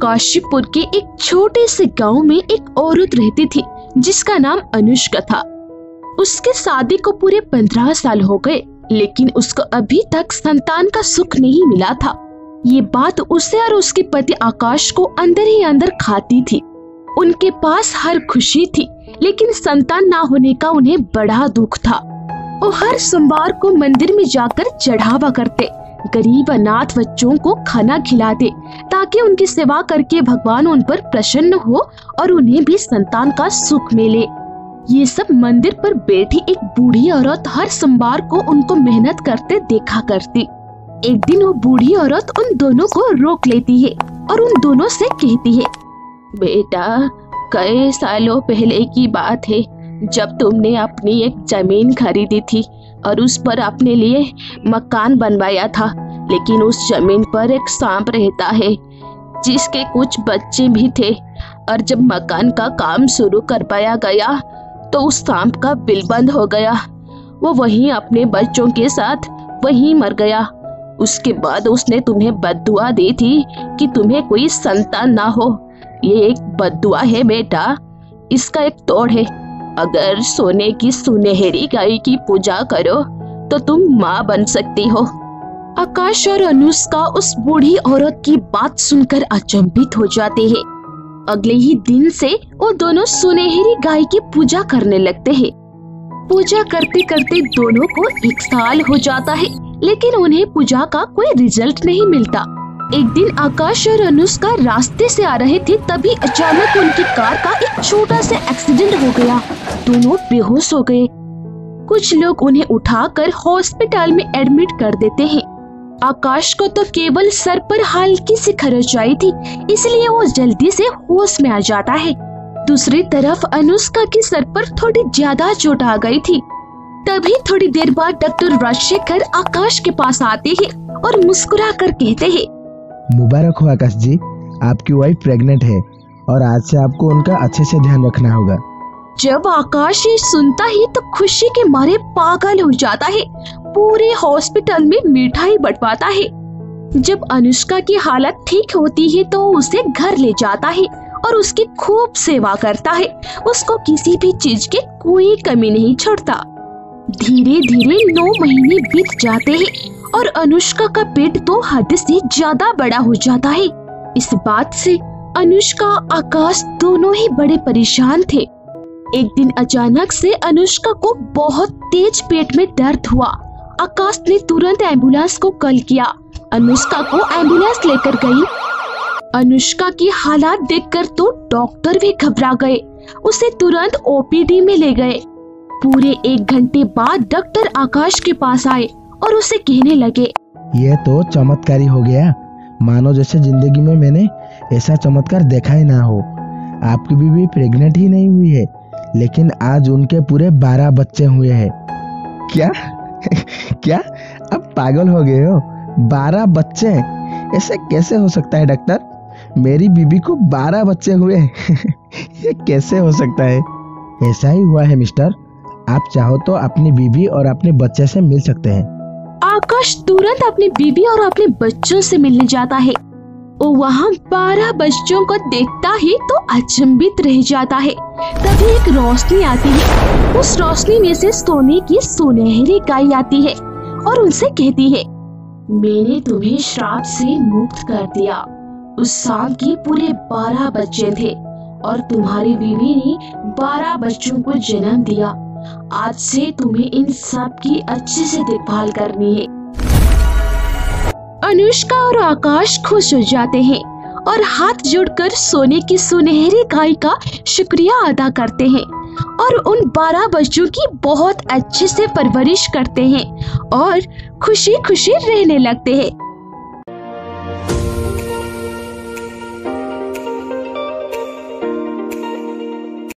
काशीपुर के एक छोटे से गांव में एक औरत रहती थी जिसका नाम अनुष्का था। उसके शादी को पूरे 15 साल हो गए, लेकिन उसको अभी तक संतान का सुख नहीं मिला था। ये बात उसे और उसके पति आकाश को अंदर ही अंदर खाती थी। उनके पास हर खुशी थी, लेकिन संतान ना होने का उन्हें बड़ा दुख था। वो हर सोमवार को मंदिर में जाकर चढ़ावा करते, गरीब अनाथ बच्चों को खाना खिलाते ताकि उनकी सेवा करके भगवान उन पर प्रसन्न हो और उन्हें भी संतान का सुख मिले। ये सब मंदिर पर बैठी एक बूढ़ी औरत हर सोमवार को उनको मेहनत करते देखा करती। एक दिन वो बूढ़ी औरत उन दोनों को रोक लेती है और उन दोनों से कहती है, बेटा, कई सालों पहले की बात है जब तुमने अपनी एक जमीन खरीदी थी और उस पर अपने लिए मकान बनवाया था, लेकिन उस जमीन पर एक सांप रहता है जिसके कुछ बच्चे भी थे, और जब मकान का काम शुरू करवाया गया तो उस सांप का बिल बंद हो गया। वो वहीं अपने बच्चों के साथ वहीं मर गया। उसके बाद उसने तुम्हें बद्दुआ दी थी कि तुम्हें कोई संतान ना हो। ये एक बद्दुआ है बेटा, इसका एक तोड़ है। अगर सोने की सुनहरी गाय की पूजा करो तो तुम माँ बन सकती हो। आकाश और अनुष्का उस बूढ़ी औरत की बात सुनकर अचंभित हो जाते हैं। अगले ही दिन से वो दोनों सुनहरी गाय की पूजा करने लगते हैं। पूजा करते करते दोनों को 1 साल हो जाता है, लेकिन उन्हें पूजा का कोई रिजल्ट नहीं मिलता। एक दिन आकाश और अनुष्का रास्ते से आ रहे थे, तभी अचानक उनकी कार का एक छोटा सा एक्सीडेंट हो गया। दोनों बेहोश हो गए। कुछ लोग उन्हें उठाकर हॉस्पिटल में एडमिट कर देते हैं। आकाश को तो केवल सर पर हल्की सी खरोंच आई थी, इसलिए वो जल्दी से होश में आ जाता है। दूसरी तरफ अनुष्का के सर पर थोड़ी ज्यादा चोट आ गई थी। तभी थोड़ी देर बाद डॉक्टर राजशेखर आकाश के पास आते हैं और मुस्कुरा कर कहते हैं, मुबारक हो आकाश जी, आपकी वाइफ प्रेग्नेंट है और आज से आपको उनका अच्छे से ध्यान रखना होगा। जब आकाश ये सुनता है तो खुशी के मारे पागल हो जाता है। पूरे हॉस्पिटल में मिठाई बंटवाता है। जब अनुष्का की हालत ठीक होती है तो उसे घर ले जाता है और उसकी खूब सेवा करता है। उसको किसी भी चीज की कोई कमी नहीं छोड़ता। धीरे धीरे 9 महीने बीत जाते हैं और अनुष्का का पेट तो हद से ज्यादा बड़ा हो जाता है। इस बात से अनुष्का आकाश दोनों ही बड़े परेशान थे। एक दिन अचानक से अनुष्का को बहुत तेज पेट में दर्द हुआ। आकाश ने तुरंत एम्बुलेंस को कॉल किया। अनुष्का को एम्बुलेंस लेकर गई। अनुष्का की हालात देखकर तो डॉक्टर भी घबरा गए। उसे तुरंत ओपीडी में ले गए। पूरे 1 घंटे बाद डॉक्टर आकाश के पास आए और उसे कहने लगे, ये तो चमत्कारी हो गया, मानो जैसे जिंदगी में मैंने ऐसा चमत्कार देखा ही ना हो। आपकी बीवी प्रेग्नेंट ही नहीं हुई है, लेकिन आज उनके पूरे 12 बच्चे हुए हैं। क्या क्या अब पागल हो गए हो? 12 बच्चे? ऐसे कैसे हो सकता है डॉक्टर? मेरी बीवी को 12 बच्चे हुए ये कैसे हो सकता है? ऐसा ही हुआ है मिस्टर, आप चाहो तो अपनी बीवी और अपने बच्चे से मिल सकते हैं। आकाश तुरंत अपनी बीवी और अपने बच्चों से मिलने जाता है। वो वहाँ 12 बच्चों को देखता है तो अचंभित रह जाता है। तभी एक रोशनी आती है। उस रोशनी में से सोने की सुनहरी गाय आती है और उनसे कहती है, मैंने तुम्हें श्राप से मुक्त कर दिया। उस सांप के पूरे 12 बच्चे थे और तुम्हारी बीवी ने 12 बच्चों को जन्म दिया। आज से तुम्हें इन सब की अच्छे से देखभाल करनी है। अनुष्का और आकाश खुश हो जाते हैं और हाथ जोड़कर सोने की सुनहरी गाय का शुक्रिया अदा करते हैं और उन 12 बच्चों की बहुत अच्छे से परवरिश करते हैं और खुशी खुशी रहने लगते हैं।